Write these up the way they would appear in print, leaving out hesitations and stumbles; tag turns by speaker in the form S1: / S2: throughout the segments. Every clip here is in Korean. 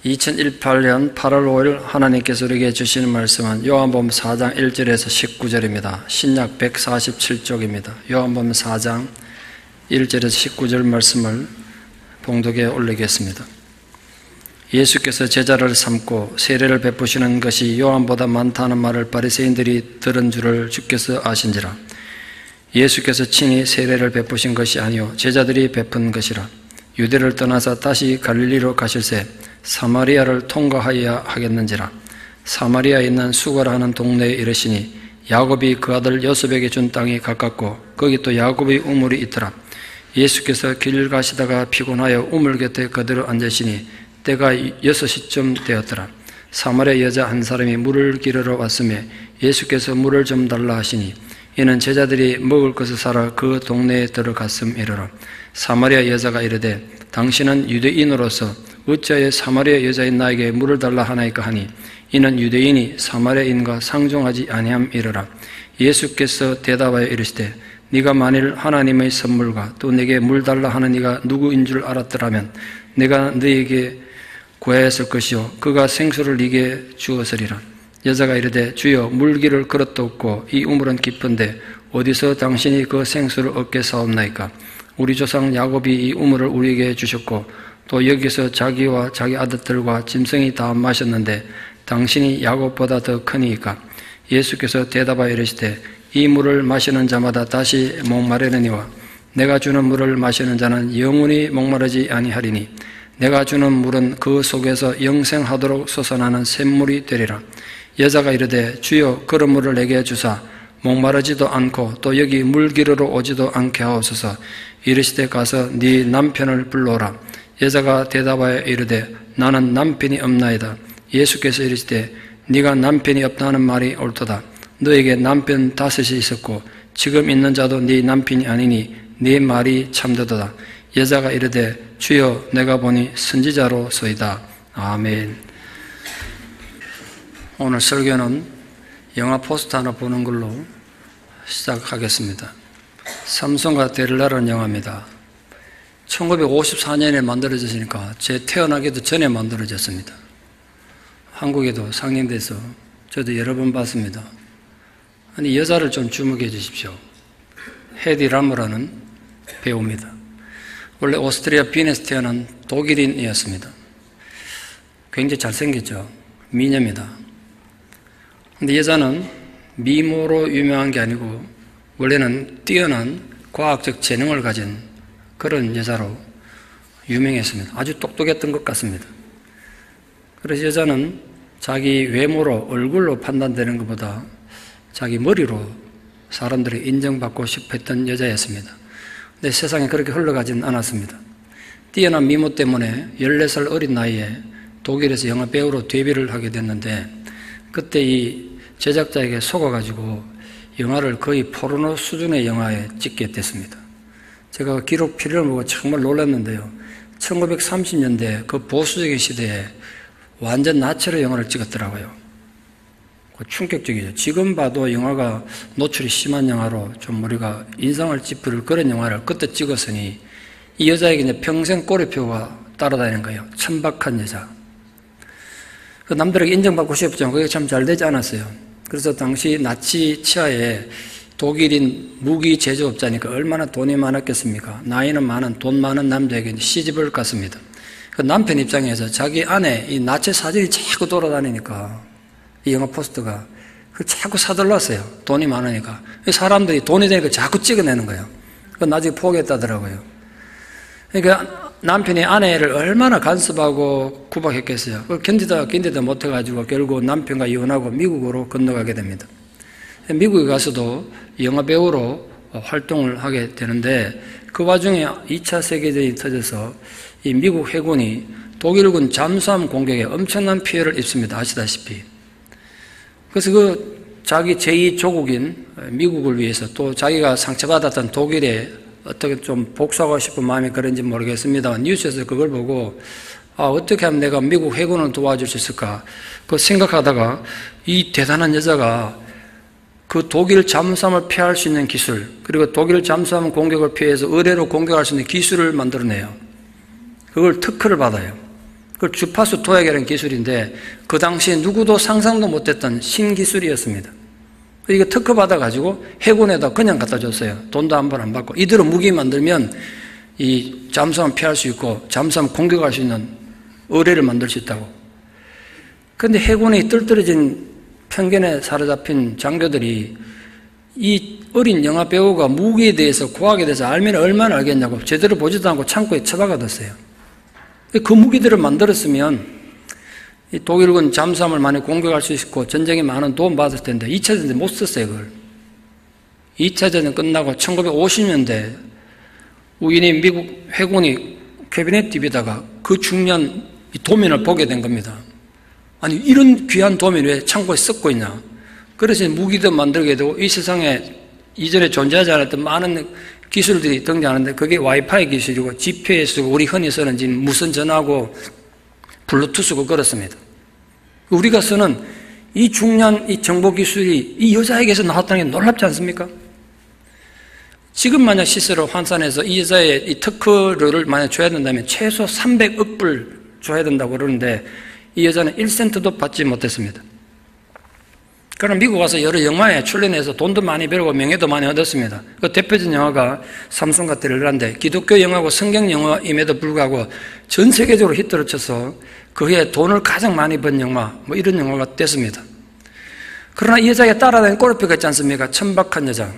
S1: 2018년 8월 5일 하나님께서 우리에게 주시는 말씀은 요한복음 4장 1절에서 19절입니다. 신약 147쪽입니다. 요한복음 4장 1절에서 19절 말씀을 봉독에 올리겠습니다. 예수께서 제자를 삼고 세례를 베푸시는 것이 요한보다 많다는 말을 바리새인들이 들은 줄을 주께서 아신지라. 예수께서 친히 세례를 베푸신 것이 아니요 제자들이 베푼 것이라. 유대를 떠나서 다시 갈릴리로 가실새 사마리아를 통과하여야 하겠는지라. 사마리아에 있는 수가라 하는 동네에 이르시니 야곱이 그 아들 요셉에게 준 땅이 가깝고 거기 또 야곱의 우물이 있더라. 예수께서 길 가시다가 피곤하여 우물 곁에 그대로 앉으시니 때가 6시쯤 되었더라. 사마리아 여자 한 사람이 물을 기르러 왔으며 예수께서 물을 좀 달라 하시니 이는 제자들이 먹을 것을 사러 그 동네에 들어갔음이러라. 사마리아 여자가 이르되 당신은 유대인으로서 어찌하여 사마리아 여자인 나에게 물을 달라 하나이까 하니 이는 유대인이 사마리아인과 상종하지 아니함이러라. 예수께서 대답하여 이르시되 네가 만일 하나님의 선물과 또 내게 물 달라 하는 이가 누구인 줄 알았더라면 내가 너에게 구하였을 것이요 그가 생수를 네게 주었으리라. 여자가 이르되 주여 물기를 그릇도 없고 이 우물은 깊은데 어디서 당신이 그 생수를 얻게 사옵나이까. 우리 조상 야곱이 이 우물을 우리에게 주셨고 또 여기서 자기와 자기 아들들과 짐승이 다 마셨는데 당신이 야곱보다 더 크니이까. 예수께서 대답하여 이르시되 이 물을 마시는 자마다 다시 목마르느니와 내가 주는 물을 마시는 자는 영원히 목마르지 아니하리니 내가 주는 물은 그 속에서 영생하도록 솟아나는 샘물이 되리라. 여자가 이르되 주여 그런 물을 내게 주사 목마르지도 않고 또 여기 물 기르러 오지도 않게 하옵소서. 이르시되 가서 네 남편을 불러오라. 여자가 대답하여 이르되 나는 남편이 없나이다. 예수께서 이르시되 네가 남편이 없다는 말이 옳도다. 너에게 남편 5이 있었고 지금 있는 자도 네 남편이 아니니 네 말이 참되도다. 여자가 이르되 주여 내가 보니 선지자로소이다. 아멘. 오늘 설교는 영화 포스터 하나 보는 걸로 시작하겠습니다. 삼손과 데릴라라는 영화입니다. 1954년에 만들어졌으니까 제 태어나기도 전에 만들어졌습니다. 한국에도 상영돼서 저도 여러 번 봤습니다. 아니 여자를 좀 주목해 주십시오. 헤디 라머라는 배우입니다. 원래 오스트리아 빈에서 태어난 독일인이었습니다. 굉장히 잘생겼죠. 미녀입니다. 근데 여자는 미모로 유명한 게 아니고 원래는 뛰어난 과학적 재능을 가진 그런 여자로 유명했습니다. 아주 똑똑했던 것 같습니다. 그래서 여자는 자기 외모로 얼굴로 판단되는 것보다 자기 머리로 사람들이 인정받고 싶어 했던 여자였습니다. 근데 세상에 그렇게 흘러가지는 않았습니다. 뛰어난 미모 때문에 14살 어린 나이에 독일에서 영화 배우로 데뷔를 하게 됐는데 그때 이 제작자에게 속아가지고 영화를 거의 포르노 수준의 영화에 찍게 됐습니다. 제가 기록 필요를 보고 정말 놀랐는데요. 1930년대 그 보수적인 시대에 완전 나체로 영화를 찍었더라고요. 충격적이죠. 지금 봐도 영화가 노출이 심한 영화로 좀 우리가 인상을 찌푸릴 그런 영화를 그때 찍었으니 이 여자에게 이제 평생 꼬리표가 따라다니는 거예요. 천박한 여자. 그 남들에게 인정받고 싶었지만 그게 참 잘 되지 않았어요. 그래서 당시 나치 치하에 독일인 무기 제조업자니까 얼마나 돈이 많았겠습니까? 나이는 많은 돈 많은 남자에게 시집을 갔습니다. 그 남편 입장에서 자기 아내 이 나치 사진이 자꾸 돌아다니니까 이 영화 포스터가 자꾸 사들렀어요. 돈이 많으니까. 사람들이 돈이 되니까 자꾸 찍어내는 거예요. 나중에 포기했다더라고요. 그러니까 남편이 아내를 얼마나 간섭하고 구박했겠어요. 그걸 견디다 못해가지고 결국 남편과 이혼하고 미국으로 건너가게 됩니다. 미국에 가서도 영화 배우로 활동을 하게 되는데 그 와중에 2차 세계대전이 터져서 이 미국 해군이 독일군 잠수함 공격에 엄청난 피해를 입습니다. 아시다시피. 그래서 자기 제2조국인 미국을 위해서 또 자기가 상처받았던 독일에 어떻게 좀 복수하고 싶은 마음이 그런지 모르겠습니다만 뉴스에서 그걸 보고 어떻게 하면 내가 미국 해군을 도와줄 수 있을까 그 생각하다가 이 대단한 여자가 그 독일 잠수함을 피할 수 있는 기술 그리고 독일 잠수함 공격을 피해서 의뢰로 공격할 수 있는 기술을 만들어내요. 그걸 특허를 받아요. 그 주파수 도약이라는 기술인데 그 당시에 누구도 상상도 못했던 신기술이었습니다. 이거 특허 받아가지고 해군에다 그냥 갖다 줬어요. 돈도 한 번 안 받고. 이대로 무기 만들면 이 잠수함 피할 수 있고 잠수함 공격할 수 있는 의뢰를 만들 수 있다고. 그런데 해군의 뜰떨어진 편견에 사로잡힌 장교들이 이 어린 영화 배우가 무기에 대해서 과학에 대해서 알면 얼마나 알겠냐고 제대로 보지도 않고 창고에 처박아뒀어요. 그 무기들을 만들었으면 이 독일군 잠수함을 많이 공격할 수 있고 전쟁에 많은 도움 받을 텐데 2차 전쟁 못 썼어요. 그걸 2차 전쟁 끝나고 1950년대 우연히 미국 해군이 캐비넷 TV에다가 그 중요한 도면을 보게 된 겁니다. 아니 이런 귀한 도면이 왜 창고에 썩고 있냐. 그래서 무기도 만들게 되고 이 세상에 이전에 존재하지 않았던 많은 기술들이 등장하는데 그게 와이파이 기술이고 GPS고 우리 흔히 쓰는 지금 무선 전화고 블루투스고 그렇습니다. 우리가 쓰는 이 중요한 이 정보 기술이 이 여자에게서 나왔다는 게 놀랍지 않습니까? 지금 만약 시세로 환산해서 이 여자의 이 특허료를 만약 줘야 된다면 최소 300억 불 줘야 된다고 그러는데 이 여자는 1센트도 받지 못했습니다. 그러나 미국 와서 여러 영화에 출연해서 돈도 많이 벌고 명예도 많이 얻었습니다. 그 대표적인 영화가 삼손과 데릴라인데 기독교 영화고 성경 영화임에도 불구하고 전 세계적으로 히트를 쳐서 그해 돈을 가장 많이 번 영화 뭐 이런 영화가 됐습니다. 그러나 이 여자가 따라다니는 골프가 있지 않습니까? 천박한 여자.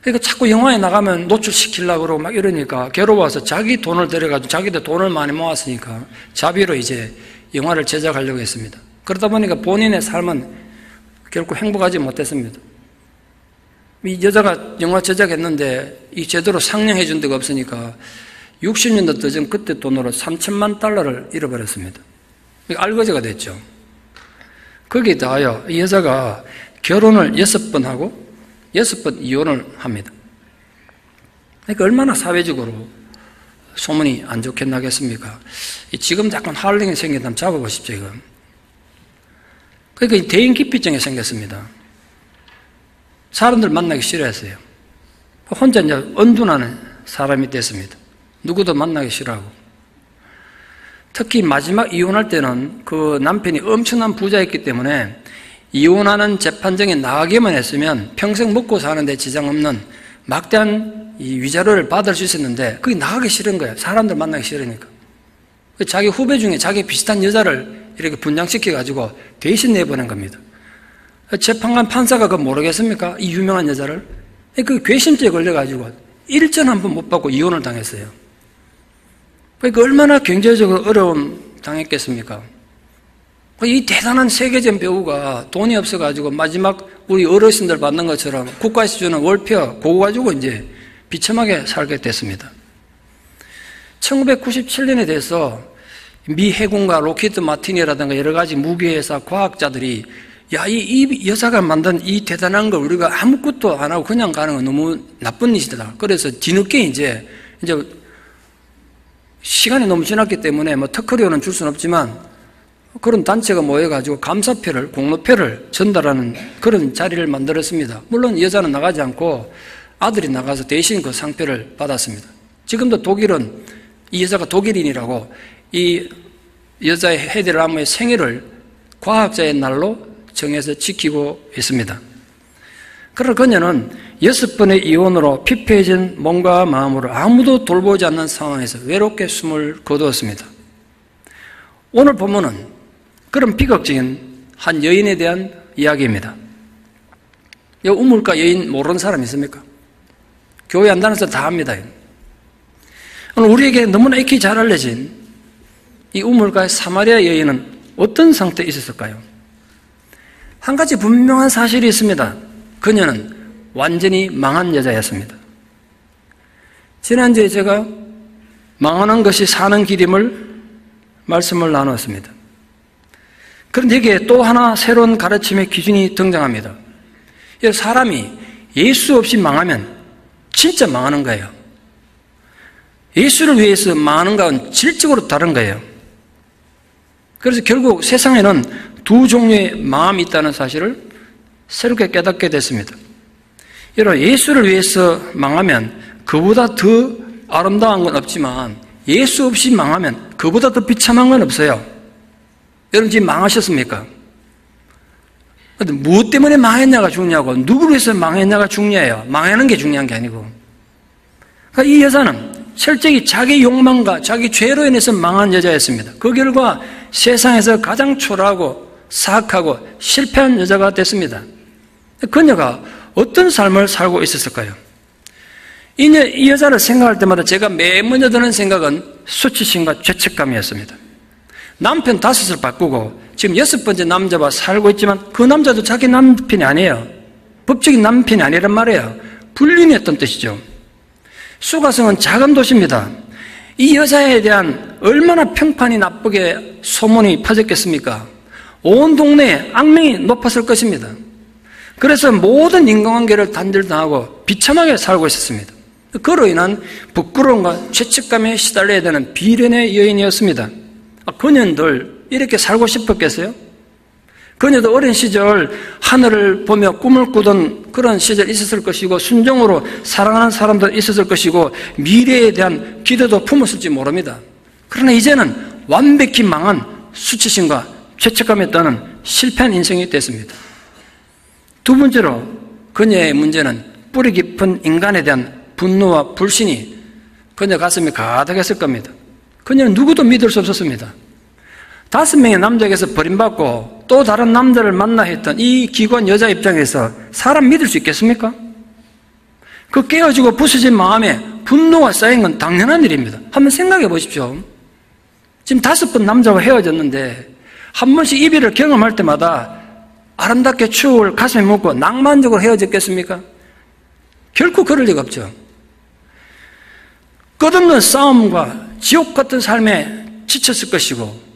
S1: 그러니까 자꾸 영화에 나가면 노출시키려고 그러고 막 이러니까 괴로워서 자기 돈을 들여가지고 자기도 돈을 많이 모았으니까 자비로 이제 영화를 제작하려고 했습니다. 그러다 보니까 본인의 삶은 결코 행복하지 못했습니다. 이 여자가 영화 제작했는데 이 제대로 상영해 준 데가 없으니까 60년도 더 전 그때 돈으로 3천만 달러를 잃어버렸습니다. 알거지가 됐죠. 거기에 더하여 이 여자가 결혼을 6번 하고 6번 이혼을 합니다. 그러니까 얼마나 사회적으로 소문이 안 좋게 나겠습니까? 지금 자꾸 하울링이 생긴다면 잡아보십시오, 이거. 그러니까 대인기피증이 생겼습니다. 사람들 만나기 싫어했어요. 혼자 이제 언둔하는 사람이 됐습니다. 누구도 만나기 싫어하고. 특히 마지막 이혼할 때는 그 남편이 엄청난 부자였기 때문에 이혼하는 재판정에 나가기만 했으면 평생 먹고 사는데 지장 없는 막대한 이 위자료를 받을 수 있었는데 그게 나가기 싫은 거예요. 사람들 만나기 싫으니까. 자기 후배 중에 자기 비슷한 여자를 이렇게 분장시켜가지고 대신 내보낸 겁니다. 재판관 판사가 그거 모르겠습니까? 이 유명한 여자를. 그 괘씸죄에 걸려가지고 일전 한 번 못 받고 이혼을 당했어요. 그러니까 얼마나 경제적으로 어려움 당했겠습니까? 이 대단한 세계적 배우가 돈이 없어가지고 마지막 우리 어르신들 받는 것처럼 국가에서 주는 월표 그거 가지고 이제 비참하게 살게 됐습니다. 1997년에 돼서 미 해군과 로키드 마틴이라든가 여러 가지 무기회사 과학자들이 야, 이 여자가 만든 이 대단한 걸 우리가 아무것도 안 하고 그냥 가는 건 너무 나쁜 일이다. 그래서 뒤늦게 이제 시간이 너무 지났기 때문에 뭐 특허료는 줄 수는 없지만 그런 단체가 모여가지고 감사표를, 공로표를 전달하는 그런 자리를 만들었습니다. 물론 여자는 나가지 않고 아들이 나가서 대신 그 상표를 받았습니다. 지금도 독일은 이 여자가 독일인이라고 이 여자의 헤데르함의 생일을 과학자의 날로 정해서 지키고 있습니다. 그러나 그녀는 6번의 이혼으로 피폐해진 몸과 마음으로 아무도 돌보지 않는 상황에서 외롭게 숨을 거두었습니다. 오늘 본문은 그런 비극적인 한 여인에 대한 이야기입니다. 여기 우물가 여인 모르는 사람 있습니까? 교회 안 다녀서 다 압니다. 오늘 우리에게 너무나 익히 잘 알려진 이 우물가의 사마리아 여인은 어떤 상태에 있었을까요? 한 가지 분명한 사실이 있습니다. 그녀는 완전히 망한 여자였습니다. 지난주에 제가 망하는 것이 사는 길임을 말씀을 나눴습니다. 그런데 여기에 또 하나 새로운 가르침의 기준이 등장합니다. 사람이 예수 없이 망하면 진짜 망하는 거예요. 예수를 위해서 망하는 것은 질적으로 다른 거예요. 그래서 결국 세상에는 두 종류의 마음이 있다는 사실을 새롭게 깨닫게 됐습니다. 여러분, 예수를 위해서 망하면 그보다 더 아름다운 건 없지만 예수 없이 망하면 그보다 더 비참한 건 없어요. 여러분 지금 망하셨습니까? 무엇 때문에 망했냐가 중요하고 누구로 해서 망했냐가 중요해요. 망하는 게 중요한 게 아니고. 그러니까 이 여자는 철저히 자기 욕망과 자기 죄로 인해서 망한 여자였습니다. 그 결과 세상에서 가장 초라하고 사악하고 실패한 여자가 됐습니다. 그녀가 어떤 삶을 살고 있었을까요? 이 여자를 생각할 때마다 제가 맨 먼저 드는 생각은 수치심과 죄책감이었습니다. 남편 5을 바꾸고 지금 6번째 남자와 살고 있지만 그 남자도 자기 남편이 아니에요. 법적인 남편이 아니란 말이에요. 불륜이었던 뜻이죠. 수가성은 작은 도시입니다. 이 여자에 대한 얼마나 평판이 나쁘게 소문이 퍼졌겠습니까? 온 동네에 악명이 높았을 것입니다. 그래서 모든 인간관계를 단절당하고 비참하게 살고 있었습니다. 그로 인한 부끄러움과 죄책감에 시달려야 되는 비련의 여인이었습니다. 그녀들 이렇게 살고 싶었겠어요? 그녀도 어린 시절 하늘을 보며 꿈을 꾸던 그런 시절이 있었을 것이고 순종으로 사랑하는 사람도 있었을 것이고 미래에 대한 기대도 품었을지 모릅니다. 그러나 이제는 완벽히 망한 수치심과 죄책감에 따른 실패한 인생이 됐습니다. 두 번째로 그녀의 문제는 뿌리 깊은 인간에 대한 분노와 불신이 그녀 가슴에 가득했을 겁니다. 그녀는 누구도 믿을 수 없었습니다. 5명의 남자에게서 버림받고 또 다른 남자를 만나 했던 이 기관 여자 입장에서 사람 믿을 수 있겠습니까? 그 깨어지고 부서진 마음에 분노가 쌓인 건 당연한 일입니다. 한번 생각해 보십시오. 지금 5번 남자와 헤어졌는데 한 번씩 이별을 경험할 때마다 아름답게 추억을 가슴에 묻고 낭만적으로 헤어졌겠습니까? 결코 그럴 리가 없죠. 끝없는 싸움과 지옥 같은 삶에 지쳤을 것이고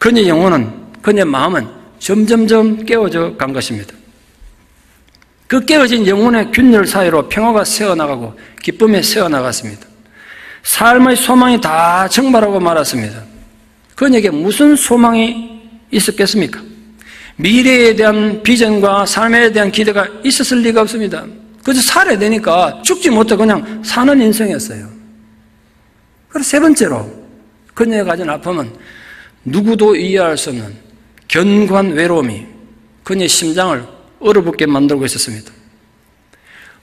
S1: 그녀의 영혼은, 그녀의 마음은 점점점 깨어져 간 것입니다. 그 깨어진 영혼의 균열 사이로 평화가 새어나가고 기쁨이 새어나갔습니다. 삶의 소망이 다 증발하고 말았습니다. 그녀에게 무슨 소망이 있었겠습니까? 미래에 대한 비전과 삶에 대한 기대가 있었을 리가 없습니다. 그저 살아야 되니까 죽지 못해 그냥 사는 인생이었어요. 그리고 세 번째로 그녀가 가진 아픔은 누구도 이해할 수 없는 견고한 외로움이 그녀의 심장을 얼어붙게 만들고 있었습니다.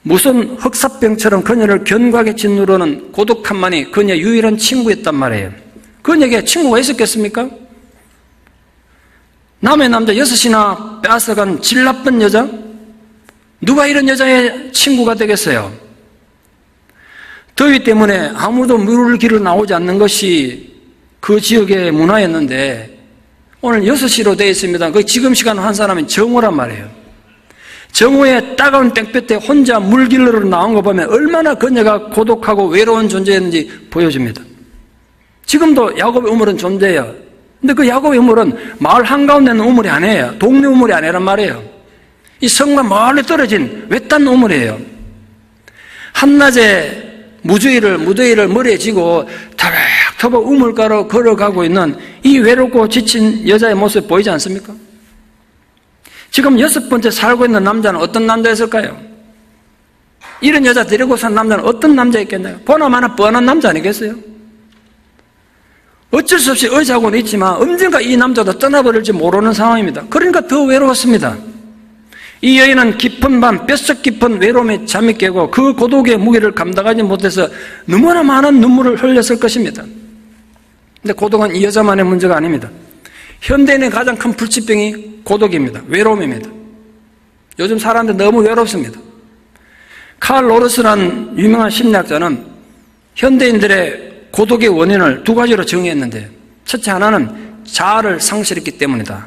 S1: 무슨 흑사병처럼 그녀를 견고하게 짓누르는 고독함만이 그녀의 유일한 친구였단 말이에요. 그녀에게 친구가 있었겠습니까? 남의 남자 6이나 빼앗아간 질 나쁜 여자? 누가 이런 여자의 친구가 되겠어요? 더위 때문에 아무도 물을 길어 나오지 않는 것이 그 지역의 문화였는데 오늘 6시로 되어 있습니다. 그 지금 시간 한 사람은 정오란 말이에요. 정오에 따가운 땡볕에 혼자 물 길러 나온 거 보면 얼마나 그녀가 고독하고 외로운 존재였는지 보여줍니다. 지금도 야곱의 우물은 존재해요. 근데 그 야곱의 우물은 마을 한가운데 있는 우물이 아니에요. 동네 우물이 아니란 말이에요. 이 성과 멀리 떨어진 외딴 우물이에요. 한낮에 무더위를 머리에 지고 터벅터벅 우물가로 걸어가고 있는 이 외롭고 지친 여자의 모습 보이지 않습니까? 지금 6번째 살고 있는 남자는 어떤 남자였을까요? 이런 여자 데리고 산 남자는 어떤 남자였겠나요? 보나마나 뻔한 남자 아니겠어요? 어쩔 수 없이 의지하고는 있지만 언젠가 이 남자도 떠나버릴지 모르는 상황입니다. 그러니까 더 외로웠습니다. 이 여인은 깊은 밤 뼛속 깊은 외로움에 잠이 깨고 그 고독의 무게를 감당하지 못해서 너무나 많은 눈물을 흘렸을 것입니다. 근데 고독은 이 여자만의 문제가 아닙니다. 현대인의 가장 큰 불치병이 고독입니다. 외로움입니다. 요즘 사람들 너무 외롭습니다. 칼 로르스라는 유명한 심리학자는 현대인들의 고독의 원인을 2가지로 정의했는데 첫째 하나는 자아를 상실했기 때문이다.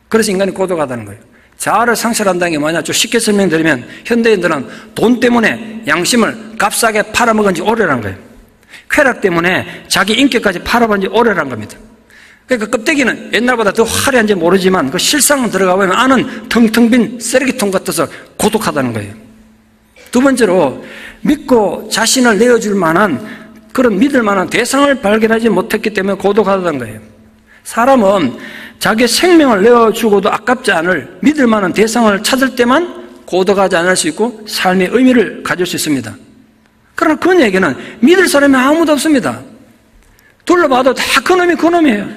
S1: 그래서 인간이 고독하다는 거예요. 자아를 상실한다는 게 뭐냐? 좀 쉽게 설명드리면 현대인들은 돈 때문에 양심을 값싸게 팔아먹은 지 오래란 거예요. 쾌락 때문에 자기 인격까지 팔아본 지 오래란 겁니다. 그러니까 껍데기는 옛날보다 더 화려한지 모르지만 그 실상은 들어가 보면 안은 텅텅 빈 쓰레기통 같아서 고독하다는 거예요. 두 번째로 믿고 자신을 내어줄 만한 그런 믿을 만한 대상을 발견하지 못했기 때문에 고독하다는 거예요. 사람은 자기 생명을 내어주고도 아깝지 않을 믿을 만한 대상을 찾을 때만 고독하지 않을 수 있고 삶의 의미를 가질 수 있습니다. 그러나 그녀에게는 믿을 사람이 아무도 없습니다. 둘러봐도 다 그놈이에요.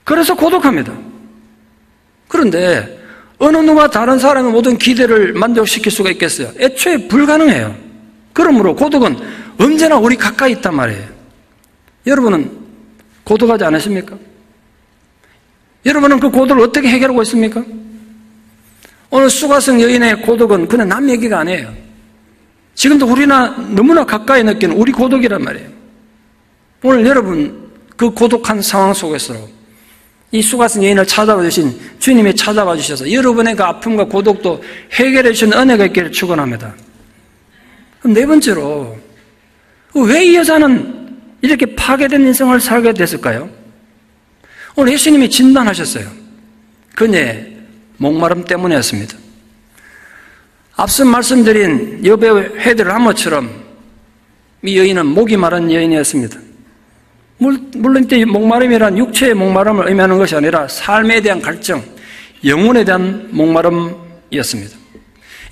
S1: 그래서 고독합니다. 그런데 어느 누가 다른 사람의 모든 기대를 만족시킬 수가 있겠어요? 애초에 불가능해요. 그러므로 고독은 언제나 우리 가까이 있단 말이에요. 여러분은 고독하지 않으십니까? 여러분은 그 고독을 어떻게 해결하고 있습니까? 오늘 수가성 여인의 고독은 그냥 남 얘기가 아니에요. 지금도 우리나 너무나 가까이 느끼는 우리 고독이란 말이에요. 오늘 여러분 그 고독한 상황 속에서 이 수가성 여인을 찾아와 주신 주님이 찾아와 주셔서 여러분의 그 아픔과 고독도 해결해 주시는 은혜가 있기를 축원합니다. 그럼 네 번째로 왜 이 여자는 이렇게 파괴된 인생을 살게 됐을까요? 오늘 예수님이 진단하셨어요. 그녀의 목마름 때문이었습니다. 앞서 말씀드린 여배우 헤드를 한 것처럼 이 여인은 목이 마른 여인이었습니다. 물론 이때 목마름이란 육체의 목마름을 의미하는 것이 아니라 삶에 대한 갈증, 영혼에 대한 목마름이었습니다.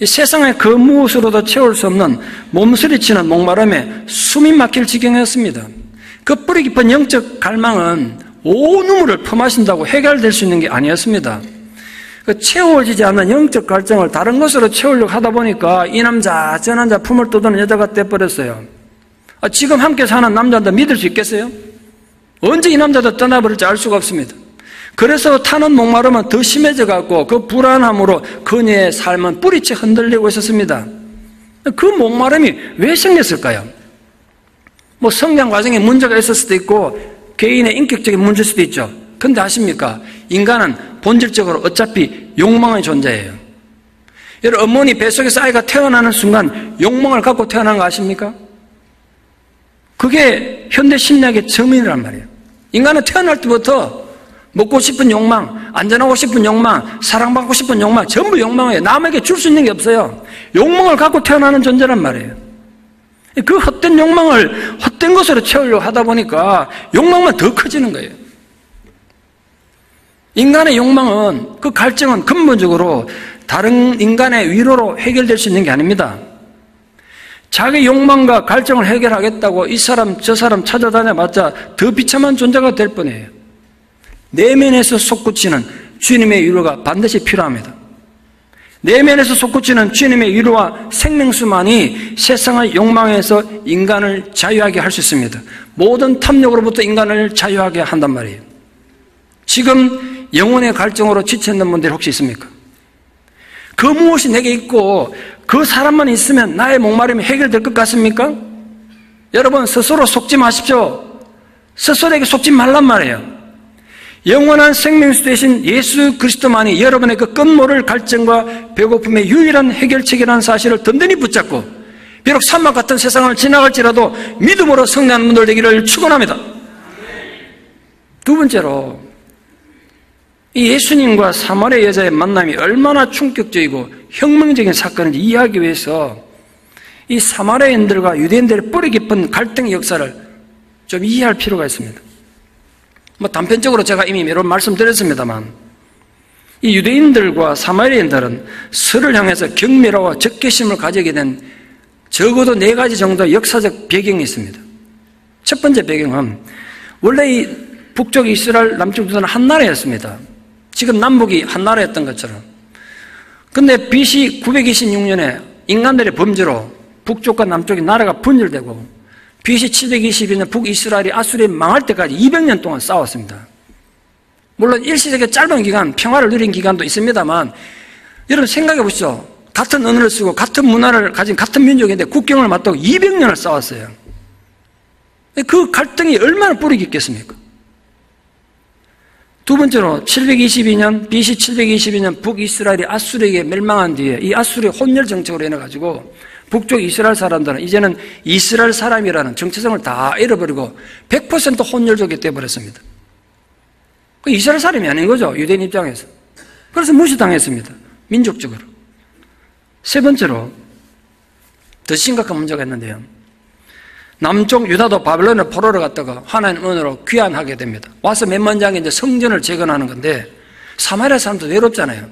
S1: 이 세상의 그 무엇으로도 채울 수 없는 몸서리치는 목마름에 숨이 막힐 지경이었습니다. 그 뿌리 깊은 영적 갈망은 온 눈물을 퍼마신다고 해결될 수 있는 게 아니었습니다. 그 채워지지 않는 영적 갈증을 다른 것으로 채우려고 하다 보니까 이 남자 저 남자 품을 떠드는 여자가 돼버렸어요. 지금 함께 사는 남자한테 믿을 수 있겠어요? 언제 이 남자도 떠나버릴지 알 수가 없습니다. 그래서 타는 목마름은 더 심해져 갖고 그 불안함으로 그녀의 삶은 뿌리째 흔들리고 있었습니다. 그 목마름이 왜 생겼을까요? 뭐 성장 과정에 문제가 있을 수도 있고 개인의 인격적인 문제일 수도 있죠. 근데 아십니까? 인간은 본질적으로 어차피 욕망의 존재예요. 여러분, 어머니 뱃속에서 아이가 태어나는 순간 욕망을 갖고 태어난 거 아십니까? 그게 현대 심리학의 정의란 말이에요. 인간은 태어날 때부터 먹고 싶은 욕망, 안전하고 싶은 욕망, 사랑받고 싶은 욕망, 전부 욕망이에요. 남에게 줄 수 있는 게 없어요. 욕망을 갖고 태어나는 존재란 말이에요. 그 헛된 욕망을 헛된 것으로 채우려고 하다 보니까 욕망만 더 커지는 거예요. 인간의 욕망은, 그 갈증은 근본적으로 다른 인간의 위로로 해결될 수 있는 게 아닙니다. 자기 욕망과 갈증을 해결하겠다고 이 사람 저 사람 찾아다녀봤자 더 비참한 존재가 될 뻔해요. 내면에서 솟구치는 주님의 위로가 반드시 필요합니다. 내면에서 솟구치는 주님의 위로와 생명수만이 세상의 욕망에서 인간을 자유하게 할 수 있습니다. 모든 탐욕으로부터 인간을 자유하게 한단 말이에요. 지금 영혼의 갈증으로 지쳐있는 분들 혹시 있습니까? 그 무엇이 내게 있고 그 사람만 있으면 나의 목마름이 해결될 것 같습니까? 여러분, 스스로 속지 마십시오. 스스로에게 속지 말란 말이에요. 영원한 생명수 되신 예수 그리스도만이 여러분의 그 끝모를 갈증과 배고픔의 유일한 해결책이라는 사실을 든든히 붙잡고 비록 사막 같은 세상을 지나갈지라도 믿음으로 승리하는 분들 되기를 축원합니다. 두 번째로, 이 예수님과 사마리아 여자의 만남이 얼마나 충격적이고 혁명적인 사건인지 이해하기 위해서 이 사마리아인들과 유대인들의 뿌리 깊은 갈등의 역사를 좀 이해할 필요가 있습니다. 뭐 단편적으로 제가 이미 여러 번 말씀드렸습니다만 이 유대인들과 사마리아인들은 서를 향해서 경멸하고 적개심을 가지게 된 적어도 4가지 정도의 역사적 배경이 있습니다. 첫 번째 배경은 원래 이 북쪽 이스라엘, 남쪽 유다는 한 나라였습니다. 지금 남북이 한 나라였던 것처럼. 근데 BC 926년에 인간들의 범죄로 북쪽과 남쪽이 나라가 분열되고 BC 722년 북이스라엘이 아수리에 망할 때까지 200년 동안 싸웠습니다. 물론 일시적인 짧은 기간, 평화를 누린 기간도 있습니다만 여러분 생각해 보시죠. 같은 언어를 쓰고 같은 문화를 가진 같은 민족인데 국경을 맞다고 200년을 싸웠어요. 그 갈등이 얼마나 뿌리 깊겠습니까? 두 번째로 722년, BC 722년 북이스라엘이 아수리에게 멸망한 뒤에 이 아수리의 혼혈 정책으로 인해가지고 북쪽 이스라엘 사람들은 이제는 이스라엘 사람이라는 정체성을 다 잃어버리고 100% 혼혈족이 되어버렸습니다. 그 이스라엘 사람이 아닌 거죠, 유대인 입장에서. 그래서 무시당했습니다, 민족적으로. 세 번째로 더 심각한 문제가 있는데요. 남쪽 유다도 바벨론의 포로를 갔다가 하나님 은혜로 귀환하게 됩니다. 와서 맨 먼저 한 게 이제 성전을 재건하는 건데 사마리아 사람도 외롭잖아요.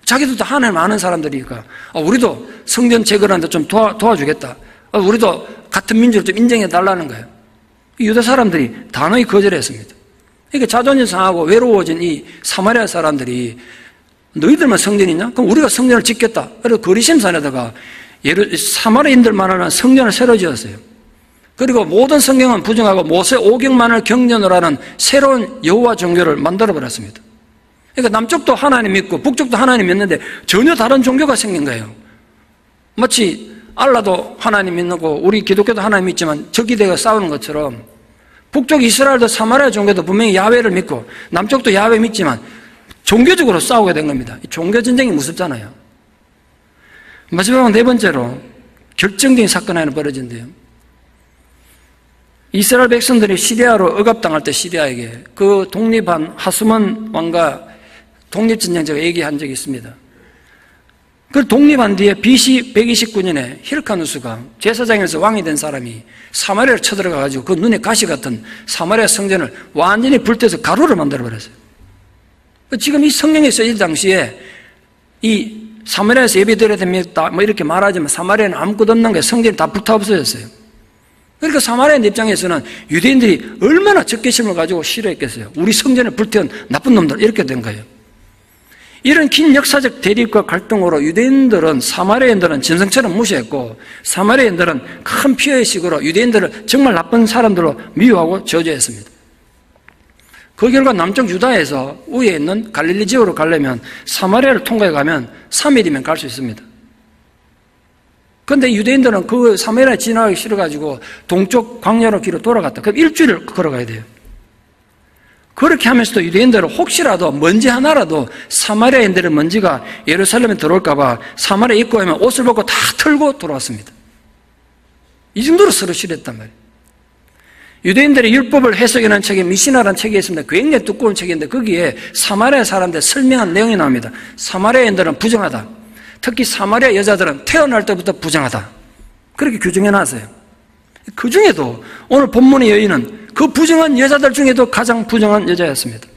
S1: 자기들도 하나님 아는 사람들이니까 우리도 성전 재건하는데 좀 도와주겠다. 우리도 같은 민족을 좀 인정해 달라는 거예요. 유다 사람들이 단호히 거절했습니다. 그러니까 자존심 상하고 외로워진 이 사마리아 사람들이 너희들만 성전이냐? 그럼 우리가 성전을 짓겠다. 그래서 거리심산에다가 사마리아인들만 하는 성전을 새로 지었어요. 그리고 모든 성경은 부정하고 모세 오경만을 경전으로 하는 새로운 여호와 종교를 만들어버렸습니다. 그러니까 남쪽도 하나님 믿고 북쪽도 하나님 믿는데 전혀 다른 종교가 생긴 거예요. 마치 알라도 하나님 믿고 우리 기독교도 하나님 믿지만 적기대가 싸우는 것처럼 북쪽 이스라엘도 사마리아 종교도 분명히 야훼를 믿고 남쪽도 야훼 믿지만 종교적으로 싸우게 된 겁니다. 종교 전쟁이 무섭잖아요. 마지막으로 네 번째로 결정적인 사건이 하나 벌어진대요. 이스라엘 백성들이 시리아로 억압당할 때 시리아에게 그 독립한 하수몬 왕과 독립전쟁 제가 얘기한 적이 있습니다. 그 독립한 뒤에 BC 129년에 힐카누스가 제사장에서 왕이 된 사람이 사마리아를 쳐들어가가지고 그 눈에 가시 같은 사마리아 성전을 완전히 불태워서 가루를 만들어버렸어요. 지금 이 성경에 쓰일 당시에 이 사마리아에서 예배드려야 됩니다 뭐 이렇게 말하지만 사마리아는 아무것도 없는 거예요. 성전이 다 불타 없어졌어요. 그러니까 사마리아인 입장에서는 유대인들이 얼마나 적개심을 가지고 싫어했겠어요. 우리 성전을 불태운 나쁜 놈들 이렇게 된 거예요. 이런 긴 역사적 대립과 갈등으로 유대인들은 사마리아인들은 진성처럼 무시했고 사마리아인들은 큰 피해의식으로 유대인들을 정말 나쁜 사람들로 미워하고 저주했습니다. 그 결과 남쪽 유다에서 위에 있는 갈릴리 지역으로 가려면 사마리아를 통과해 가면 3일이면 갈 수 있습니다. 그런데 유대인들은 그 사마리아에 지나가기 싫어가지고 동쪽 광야로 길로 돌아갔다. 그럼 일주일을 걸어가야 돼요. 그렇게 하면서도 유대인들은 혹시라도 먼지 하나라도 사마리아인들의 먼지가 예루살렘에 들어올까봐 사마리아 입구에 옷을 벗고 다 털고 돌아왔습니다. 이 정도로 서로 싫어했단 말이에요. 유대인들의 율법을 해석하는 책에 미시나라는 책이 있습니다. 굉장히 두꺼운 책인데 거기에 사마리아 사람들 설명한 내용이 나옵니다. 사마리아인들은 부정하다. 특히 사마리아 여자들은 태어날 때부터 부정하다. 그렇게 규정해놨어요. 그 중에도 오늘 본문의 여인은 그 부정한 여자들 중에도 가장 부정한 여자였습니다.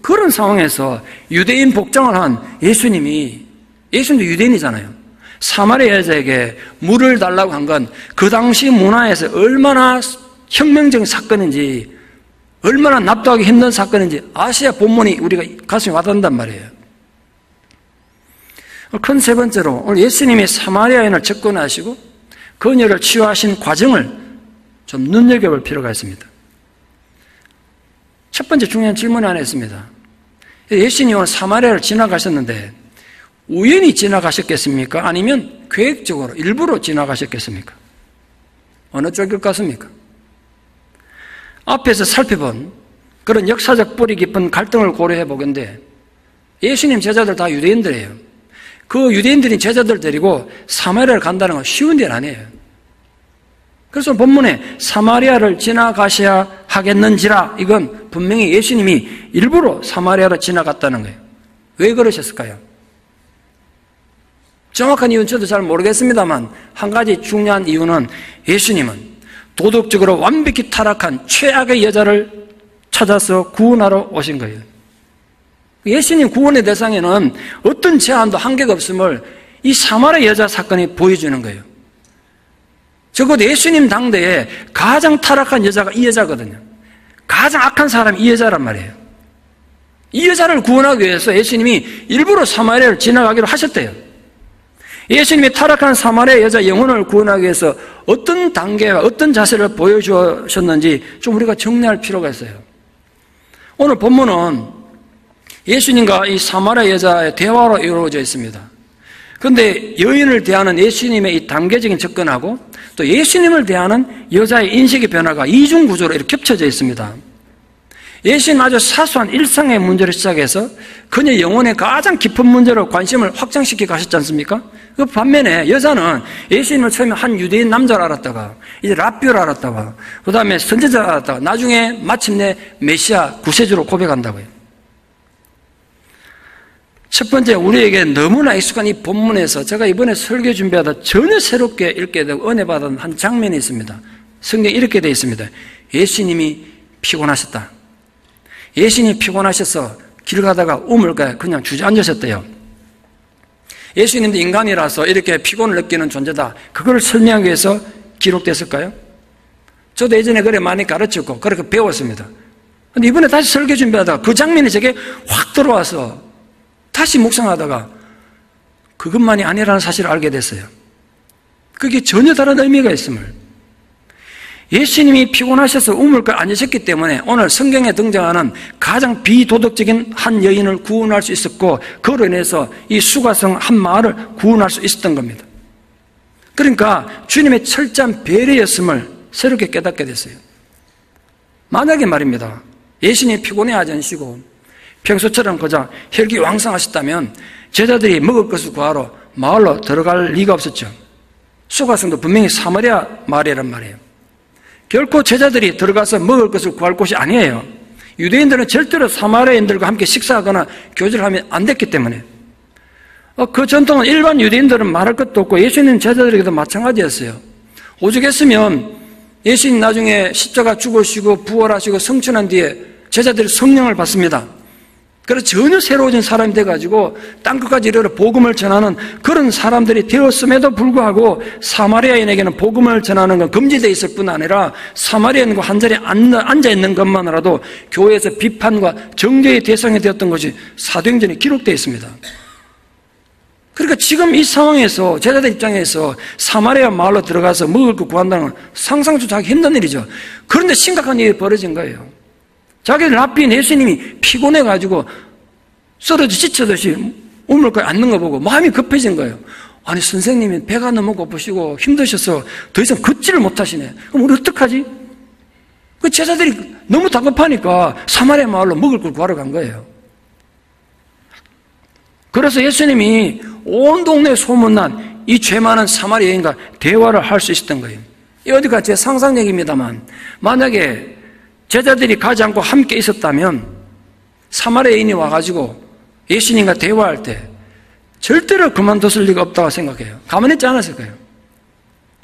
S1: 그런 상황에서 유대인 복장을 한 예수님도 유대인이잖아요. 사마리아 여자에게 물을 달라고 한 건 그 당시 문화에서 얼마나 혁명적인 사건인지 얼마나 납득하기 힘든 사건인지 아시아 본문이 우리가 가슴에 와닿는단 말이에요. 큰 세 번째로 오늘 예수님이 사마리아인을 접근하시고 그녀를 치유하신 과정을 좀 눈여겨볼 필요가 있습니다. 첫 번째 중요한 질문이 하나 있습니다. 예수님은 사마리아를 지나가셨는데 우연히 지나가셨겠습니까? 아니면 계획적으로 일부러 지나가셨겠습니까? 어느 쪽일 것 같습니까? 앞에서 살펴본 그런 역사적 뿌리 깊은 갈등을 고려해 보건대 예수님 제자들 다 유대인들이에요. 그 유대인들이 제자들 데리고 사마리아를 간다는 건 쉬운 일 아니에요. 그래서 본문에 사마리아를 지나가셔야 하겠는지라 이건 분명히 예수님이 일부러 사마리아를 지나갔다는 거예요. 왜 그러셨을까요? 정확한 이유는 저도 잘 모르겠습니다만 한 가지 중요한 이유는 예수님은 도덕적으로 완벽히 타락한 최악의 여자를 찾아서 구원하러 오신 거예요. 예수님 구원의 대상에는 어떤 제한도 한계가 없음을 이 사마리아 여자 사건이 보여주는 거예요. 적어도 예수님 당대에 가장 타락한 여자가 이 여자거든요. 가장 악한 사람이 이 여자란 말이에요. 이 여자를 구원하기 위해서 예수님이 일부러 사마리아를 지나가기로 하셨대요. 예수님이 타락한 사마리아 여자 영혼을 구원하기 위해서 어떤 단계와 어떤 자세를 보여주셨는지 좀 우리가 정리할 필요가 있어요. 오늘 본문은 예수님과 이 사마리아 여자의 대화로 이루어져 있습니다. 그런데 여인을 대하는 예수님의 이 단계적인 접근하고 또 예수님을 대하는 여자의 인식의 변화가 이중 구조로 이렇게 겹쳐져 있습니다. 예수님 아주 사소한 일상의 문제를 시작해서 그녀 영혼의 가장 깊은 문제로 관심을 확장시켜 가셨지 않습니까? 그 반면에 여자는 예수님을 처음에 한 유대인 남자를 알았다가 이제 랍비를 알았다가 그 다음에 선지자를 알았다가 나중에 마침내 메시아 구세주로 고백한다고요. 첫 번째 우리에게 너무나 익숙한 이 본문에서 제가 이번에 설교 준비하다 전혀 새롭게 읽게 되고 은혜 받은 한 장면이 있습니다. 성경에 이렇게 되어 있습니다. 예수님이 피곤하셨다. 예수님이 피곤하셔서 길 가다가 우물가에 그냥 주저앉으셨대요. 예수님도 인간이라서 이렇게 피곤을 느끼는 존재다. 그걸 설명하기 위해서 기록됐을까요? 저도 예전에 그래 많이 가르쳤고 그렇게 배웠습니다. 근데 이번에 다시 설교 준비하다가 그 장면이 제게 확 들어와서 다시 묵상하다가 그것만이 아니라는 사실을 알게 됐어요. 그게 전혀 다른 의미가 있음을. 예수님이 피곤하셔서 우물가에 앉으셨기 때문에 오늘 성경에 등장하는 가장 비도덕적인 한 여인을 구원할 수 있었고 그로 인해서 이 수가성 한 마을을 구원할 수 있었던 겁니다. 그러니까 주님의 철저한 배려였음을 새롭게 깨닫게 됐어요. 만약에 말입니다. 예수님이 피곤해하지 않으시고 평소처럼 그저 혈기왕성하셨다면 제자들이 먹을 것을 구하러 마을로 들어갈 리가 없었죠. 수가성도 분명히 사마리아 마을이란 말이에요. 결코 제자들이 들어가서 먹을 것을 구할 곳이 아니에요. 유대인들은 절대로 사마리아인들과 함께 식사하거나 교제를 하면 안 됐기 때문에 그 전통은 일반 유대인들은 말할 것도 없고 예수님 제자들에게도 마찬가지였어요. 오죽했으면 예수님 나중에 십자가 죽으시고 부활하시고 성천한 뒤에 제자들이 성령을 받습니다. 그래서 전혀 새로워진 사람이 돼가지고 땅끝까지 이르러 복음을 전하는 그런 사람들이 되었음에도 불구하고 사마리아인에게는 복음을 전하는 건 금지되어 있을 뿐 아니라 사마리아인과 한 자리에 앉아있는 것만으로도 교회에서 비판과 정죄의 대상이 되었던 것이 사도행전에 기록되어 있습니다. 그러니까 지금 이 상황에서 제자들 입장에서 사마리아 마을로 들어가서 먹을 거 구한다는 건 상상조차 하기 힘든 일이죠. 그런데 심각한 일이 벌어진 거예요. 자기들 앞인 예수님이 피곤해가지고 쓰러져 지쳐듯이 우물가에 앉는 거 보고 마음이 급해진 거예요. 아니 선생님이 배가 너무 고프시고 힘드셔서 더 이상 걷지를 못하시네. 그럼 우리 어떡하지? 그 제자들이 너무 다급하니까 사마리아 마을로 먹을 걸 구하러 간 거예요. 그래서 예수님이 온 동네에 소문난 이 죄 많은 사마리아인과 대화를 할 수 있었던 거예요. 이 어디가 제 상상력입니다만 만약에 제자들이 가지 않고 함께 있었다면 사마리아인이 와가지고 예수님과 대화할 때 절대로 그만뒀을 리가 없다고 생각해요. 가만히 있지 않았을 거예요.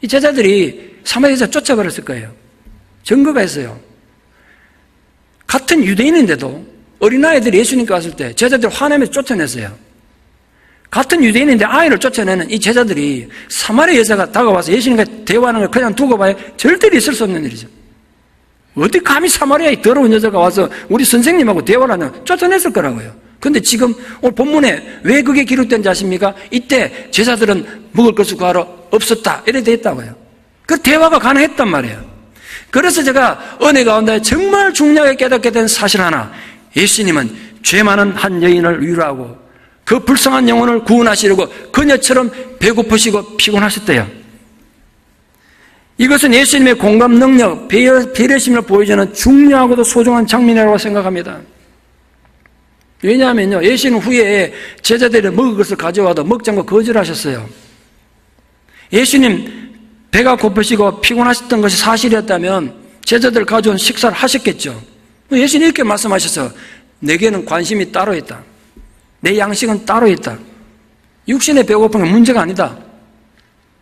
S1: 이 제자들이 사마리아 여자 쫓아버렸을 거예요. 증거가 있어요. 같은 유대인인데도 어린아이들이 예수님께 왔을 때 제자들이 화내면서 쫓아냈어요. 같은 유대인인데 아이를 쫓아내는 이 제자들이 사마리아 여자가 다가와서 예수님과 대화하는 걸 그냥 두고 봐야 절대로 있을 수 없는 일이죠. 어디 감히 사마리아의 더러운 여자가 와서 우리 선생님하고 대화를 하냐 쫓아냈을 거라고요. 그런데 지금 오늘 본문에 왜 그게 기록된지 아십니까? 이때 제자들은 먹을 것을 구하러 없었다 이렇게 돼 있다고요. 그 대화가 가능했단 말이에요. 그래서 제가 은혜 가운데 정말 중요하게 깨닫게 된 사실 하나, 예수님은 죄 많은 한 여인을 위로하고 그 불쌍한 영혼을 구원하시려고 그녀처럼 배고프시고 피곤하셨대요. 이것은 예수님의 공감 능력, 배려심을 보여주는 중요하고도 소중한 장면이라고 생각합니다. 왜냐하면요, 예수님 후에 제자들이 먹을 것을 가져와도 먹지 않고 거절하셨어요. 예수님 배가 고프시고 피곤하셨던 것이 사실이었다면 제자들 가져온 식사를 하셨겠죠. 예수님 이렇게 말씀하셔서 내게는 관심이 따로 있다. 내 양식은 따로 있다. 육신의 배고픈 건 문제가 아니다.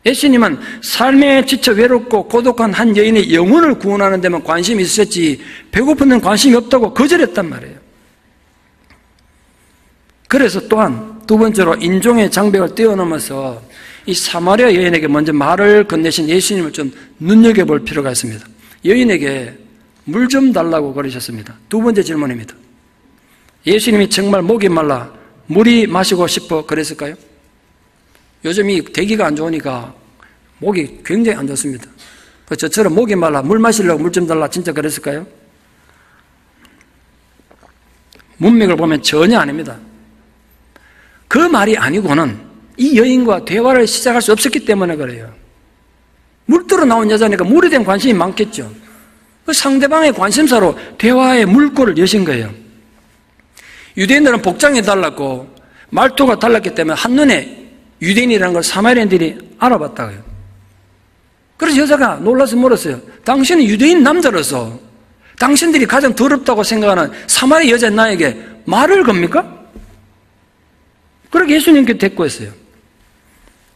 S1: 예수님은 삶에 지쳐 외롭고 고독한 한 여인의 영혼을 구원하는 데만 관심이 있었지 배고픈 데는 관심이 없다고 거절했단 말이에요. 그래서 또한 두 번째로 인종의 장벽을 뛰어넘어서 이 사마리아 여인에게 먼저 말을 건네신 예수님을 좀 눈여겨볼 필요가 있습니다. 여인에게 물 좀 달라고 그러셨습니다. 두 번째 질문입니다. 예수님이 정말 목이 말라 물이 마시고 싶어 그랬을까요? 요즘 이 대기가 안 좋으니까 목이 굉장히 안 좋습니다. 저처럼 목이 말라 물 마시려고 물 좀 달라 진짜 그랬을까요? 문맥을 보면 전혀 아닙니다. 그 말이 아니고는 이 여인과 대화를 시작할 수 없었기 때문에 그래요. 물들어 나온 여자니까 물에 대한 관심이 많겠죠. 그 상대방의 관심사로 대화의 물꼬를 여신 거예요. 유대인들은 복장이 달랐고 말투가 달랐기 때문에 한눈에 유대인이라는 걸 사마리아인들이 알아봤다고요. 그래서 여자가 놀라서 물었어요. 당신은 유대인 남자로서 당신들이 가장 더럽다고 생각하는 사마리아 여자 나에게 말을 겁니까? 그렇게 예수님께 대꾸했어요.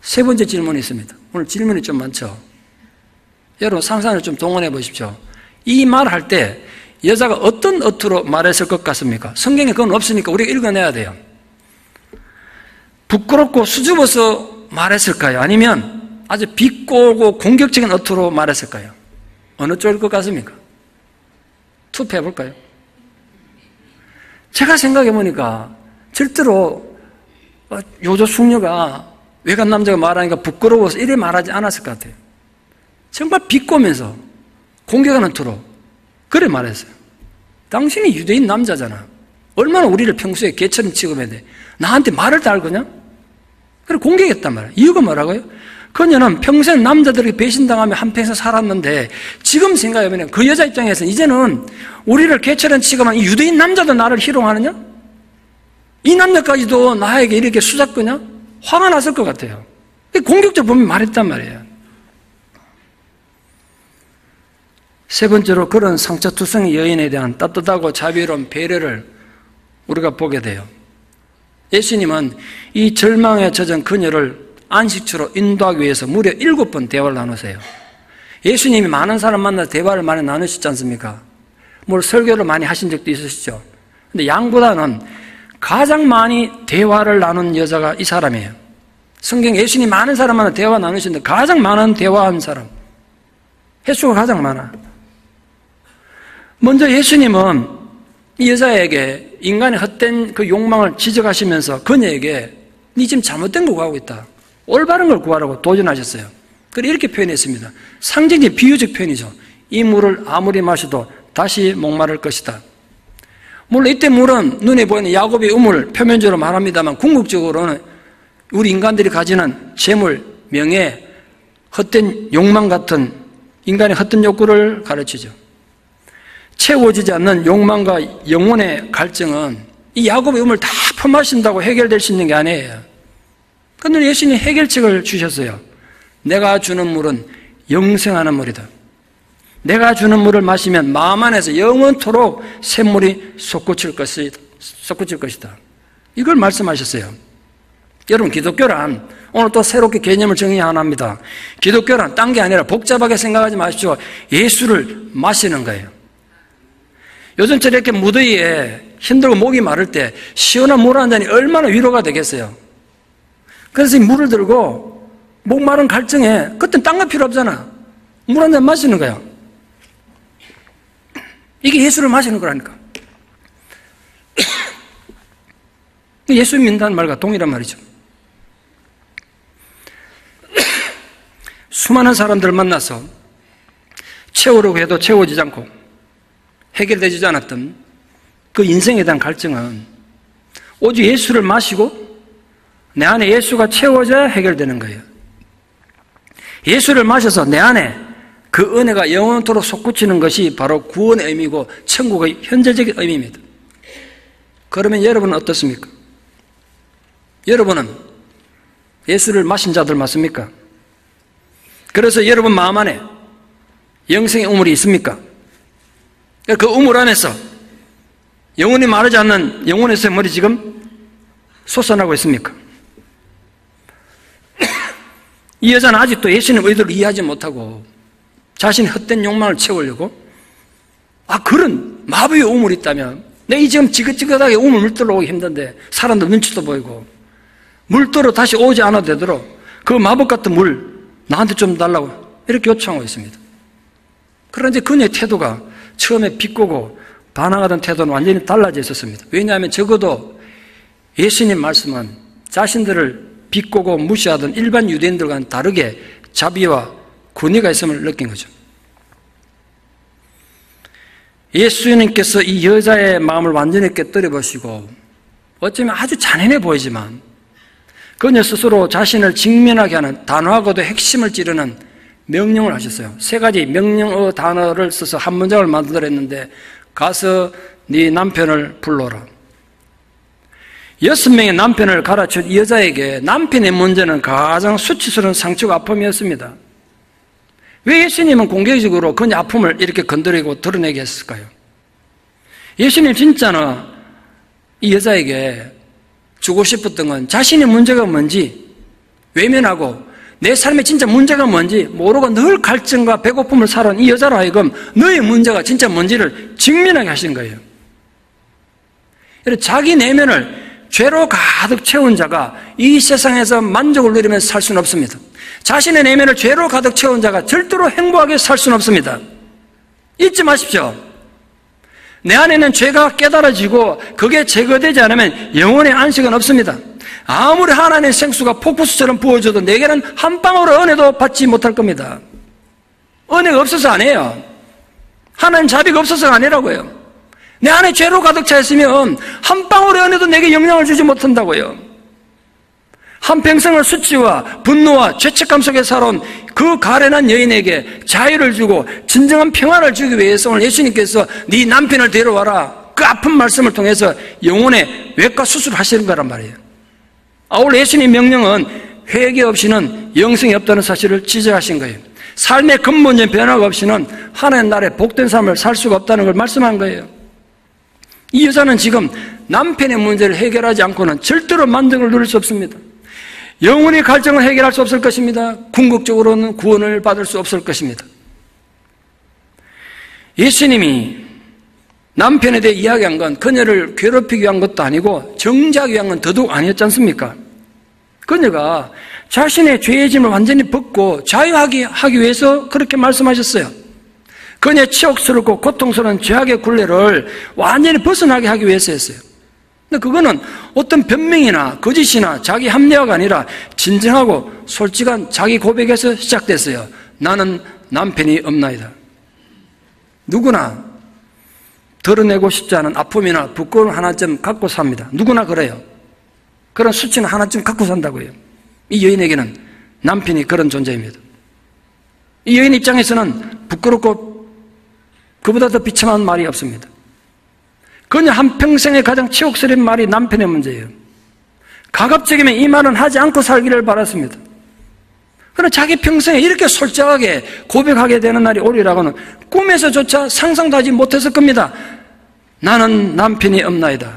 S1: 세 번째 질문이 있습니다. 오늘 질문이 좀 많죠. 여러분 상상을 좀 동원해 보십시오. 이 말할 때 여자가 어떤 어투로 말했을 것 같습니까? 성경에 그건 없으니까 우리가 읽어내야 돼요. 부끄럽고 수줍어서 말했을까요? 아니면 아주 비꼬고 공격적인 어투로 말했을까요? 어느 쪽일 것 같습니까? 투표해 볼까요? 제가 생각해 보니까 절대로 요조 숙녀가 외간 남자가 말하니까 부끄러워서 이래 말하지 않았을 것 같아요. 정말 비꼬면서 공격하는 투로 그래 말했어요. 당신이 유대인 남자잖아. 얼마나 우리를 평소에 개처럼 취급해야 돼. 나한테 말을 다 할 거냐? 그래 공격했단 말이에요. 이유가 뭐라고요? 그녀는 평생 남자들에게 배신당하며 한평생 살았는데 지금 생각해보면 그 여자 입장에서는 이제는 우리를 개처럼 취급한 이 유대인 남자도 나를 희롱하느냐? 이 남자까지도 나에게 이렇게 수작거냐? 화가 났을 것 같아요. 공격적으로 보면 말했단 말이에요. 세 번째로 그런 상처투성이 여인에 대한 따뜻하고 자비로운 배려를 우리가 보게 돼요. 예수님은 이 절망에 젖은 그녀를 안식처로 인도하기 위해서 무려 7번 대화를 나누세요. 예수님이 많은 사람 만나서 대화를 많이 나누셨지 않습니까? 뭘 설교를 많이 하신 적도 있으시죠. 근데 양보다는 가장 많이 대화를 나눈 여자가 이 사람이에요. 성경 예수님이 많은 사람 만나 대화 나누시는데 가장 많은 대화한 사람. 횟수가 가장 많아. 먼저 예수님은 이 여자에게 인간의 헛된 그 욕망을 지적하시면서 그녀에게 네 지금 잘못된 거 구하고 있다. 올바른 걸 구하라고 도전하셨어요. 그래 이렇게 표현했습니다. 상징적 비유적 표현이죠. 이 물을 아무리 마셔도 다시 목마를 것이다. 물론 이때 물은 눈에 보이는 야곱의 우물 표면적으로 말합니다만 궁극적으로는 우리 인간들이 가지는 재물, 명예, 헛된 욕망 같은 인간의 헛된 욕구를 가르치죠. 채워지지 않는 욕망과 영혼의 갈증은 이 야곱의 우물 다 퍼마신다고 해결될 수 있는 게 아니에요. 그런데 예수님이 해결책을 주셨어요. 내가 주는 물은 영생하는 물이다. 내가 주는 물을 마시면 마음 안에서 영원토록 샘물이 솟구칠 것이다. 이걸 말씀하셨어요. 여러분 기독교란 오늘 또 새롭게 개념을 정의 하나 합니다. 기독교란 딴 게 아니라 복잡하게 생각하지 마십시오. 예수를 마시는 거예요. 요즘처럼 이렇게 무더위에 힘들고 목이 마를 때 시원한 물 한 잔이 얼마나 위로가 되겠어요. 그래서 이 물을 들고 목 마른 갈증에 그땐 딴 거 필요 없잖아. 물 한 잔 마시는 거야. 이게 예수를 마시는 거라니까. 예수 믿는다는 말과 동일한 말이죠. 수많은 사람들을 만나서 채우려고 해도 채워지지 않고 해결되지 않았던 그 인생에 대한 갈증은 오직 예수를 마시고 내 안에 예수가 채워져야 해결되는 거예요. 예수를 마셔서 내 안에 그 은혜가 영원토록 솟구치는 것이 바로 구원의 의미고 천국의 현재적인 의미입니다. 그러면 여러분은 어떻습니까? 여러분은 예수를 마신 자들 맞습니까? 그래서 여러분 마음 안에 영생의 우물이 있습니까? 그 우물 안에서 영원히 마르지 않는 영혼의 샘물이 지금 솟아나고 있습니까? 이 여자는 아직도 예수님의 의도를 이해하지 못하고 자신의 헛된 욕망을 채우려고 그런 마법의 우물이 있다면 내 지금 지긋지긋하게 우물 물들어 오기 힘든데 사람들 눈치도 보이고 물들어 다시 오지 않아도 되도록 그 마법 같은 물 나한테 좀 달라고 이렇게 요청하고 있습니다. 그런데 그녀의 태도가 처음에 비꼬고 반항하던 태도는 완전히 달라져 있었습니다. 왜냐하면 적어도 예수님 말씀은 자신들을 비꼬고 무시하던 일반 유대인들과는 다르게 자비와 권위가 있음을 느낀 거죠. 예수님께서 이 여자의 마음을 완전히 깨뜨려 보시고 어쩌면 아주 잔인해 보이지만 그녀 스스로 자신을 직면하게 하는 단호하고도 핵심을 찌르는 명령을 하셨어요. 3가지 명령어 단어를 써서 한 문장을 만들어냈는데 가서 네 남편을 불러라. 6명의 남편을 가르친 이 여자에게 남편의 문제는 가장 수치스러운 상처가 아픔이었습니다. 왜 예수님은 공개적으로 그녀 아픔을 이렇게 건드리고 드러내게 했을까요? 예수님 진짜는 이 여자에게 주고 싶었던 건 자신의 문제가 뭔지 외면하고 내 삶에 진짜 문제가 뭔지 모르고 늘 갈증과 배고픔을 살아온 이 여자로 하여금 너의 문제가 진짜 뭔지를 직면하게 하신 거예요. 자기 내면을 죄로 가득 채운 자가 이 세상에서 만족을 누리면서 살 수는 없습니다. 자신의 내면을 죄로 가득 채운 자가 절대로 행복하게 살 수는 없습니다. 잊지 마십시오. 내 안에는 죄가 깨달아지고 그게 제거되지 않으면 영혼의 안식은 없습니다. 아무리 하나님의 생수가 폭포수처럼 부어져도 내게는 한 방울의 은혜도 받지 못할 겁니다. 은혜가 없어서 아니에요. 하나님 자비가 없어서가 아니라고요. 내 안에 죄로 가득 차 있으면 한 방울의 은혜도 내게 영향을 주지 못한다고요. 한평생을 수치와 분노와 죄책감 속에 살아온 그 가련한 여인에게 자유를 주고 진정한 평화를 주기 위해서 오늘 예수님께서 네 남편을 데려와라, 그 아픈 말씀을 통해서 영혼의 외과 수술을 하시는 거란 말이에요. 오늘 예수님 명령은 회개 없이는 영생이 없다는 사실을 지적하신 거예요. 삶의 근본적인 변화가 없이는 하나님 나라의 복된 삶을 살 수가 없다는 걸 말씀한 거예요. 이 여자는 지금 남편의 문제를 해결하지 않고는 절대로 만족을 누릴 수 없습니다. 영혼의 갈증을 해결할 수 없을 것입니다. 궁극적으로는 구원을 받을 수 없을 것입니다. 예수님이 남편에 대해 이야기한 건 그녀를 괴롭히기 위한 것도 아니고 정죄하기 위한 건 더더욱 아니었지 않습니까? 그녀가 자신의 죄의 짐을 완전히 벗고 자유하게 하기 위해서 그렇게 말씀하셨어요. 그녀의 치욕스럽고 고통스러운 죄악의 굴레를 완전히 벗어나게 하기 위해서였어요. 근데 그거는 어떤 변명이나 거짓이나 자기 합리화가 아니라 진정하고 솔직한 자기 고백에서 시작됐어요. 나는 남편이 없나이다. 누구나 드러내고 싶지 않은 아픔이나 부끄러움 하나쯤 갖고 삽니다. 누구나 그래요. 그런 수치는 하나쯤 갖고 산다고요. 이 여인에게는 남편이 그런 존재입니다. 이 여인 입장에서는 부끄럽고 그보다 더 비참한 말이 없습니다. 그녀 한평생에 가장 치욕스러운 말이 남편의 문제예요. 가급적이면 이 말은 하지 않고 살기를 바랐습니다. 그러나 자기 평생에 이렇게 솔직하게 고백하게 되는 날이 오리라고는 꿈에서조차 상상도 하지 못했을 겁니다. 나는 남편이 없나이다.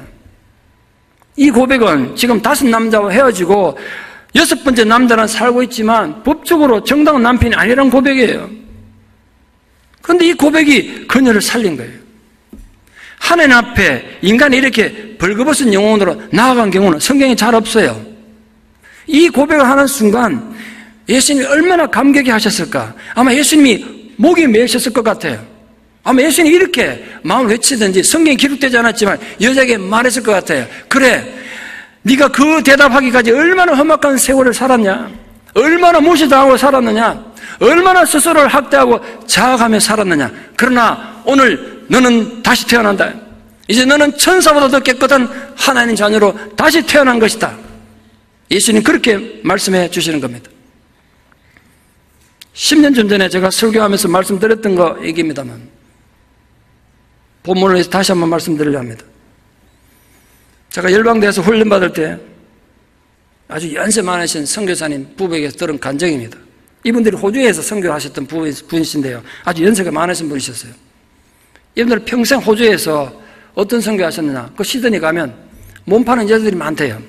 S1: 이 고백은 지금 5 남자와 헤어지고 6번째 남자는 살고 있지만 법적으로 정당한 남편이 아니라는 고백이에요. 그런데 이 고백이 그녀를 살린 거예요. 하나님 앞에 인간이 이렇게 벌거벗은 영혼으로 나아간 경우는 성경에 잘 없어요. 이 고백을 하는 순간 예수님이 얼마나 감격해 하셨을까? 아마 예수님이 목이 메이셨을 것 같아요. 아마 예수님이 이렇게 마음을 외치든지 성경에 기록되지 않았지만 여자에게 말했을 것 같아요. 그래, 네가 그 대답하기까지 얼마나 험악한 세월을 살았냐? 얼마나 무시당하고 살았느냐? 얼마나 스스로를 학대하고 자학하며 살았느냐? 그러나 오늘 너는 다시 태어난다. 이제 너는 천사보다 더 깨끗한 하나님 자녀로 다시 태어난 것이다. 예수님 그렇게 말씀해 주시는 겁니다. 10년 전에 제가 설교하면서 말씀드렸던 거 얘기입니다만 본문을 위해서 다시 한번 말씀드리려 합니다. 제가 열방대에서 훈련받을 때 아주 연세 많으신 선교사님 부부에게서 들은 간증입니다. 이분들이 호주에서 선교하셨던 분이신데요. 아주 연세가 많으신 분이셨어요. 이분들은 평생 호주에서 어떤 선교하셨느냐, 그 시드니 가면 몸 파는 여자들이 많대요.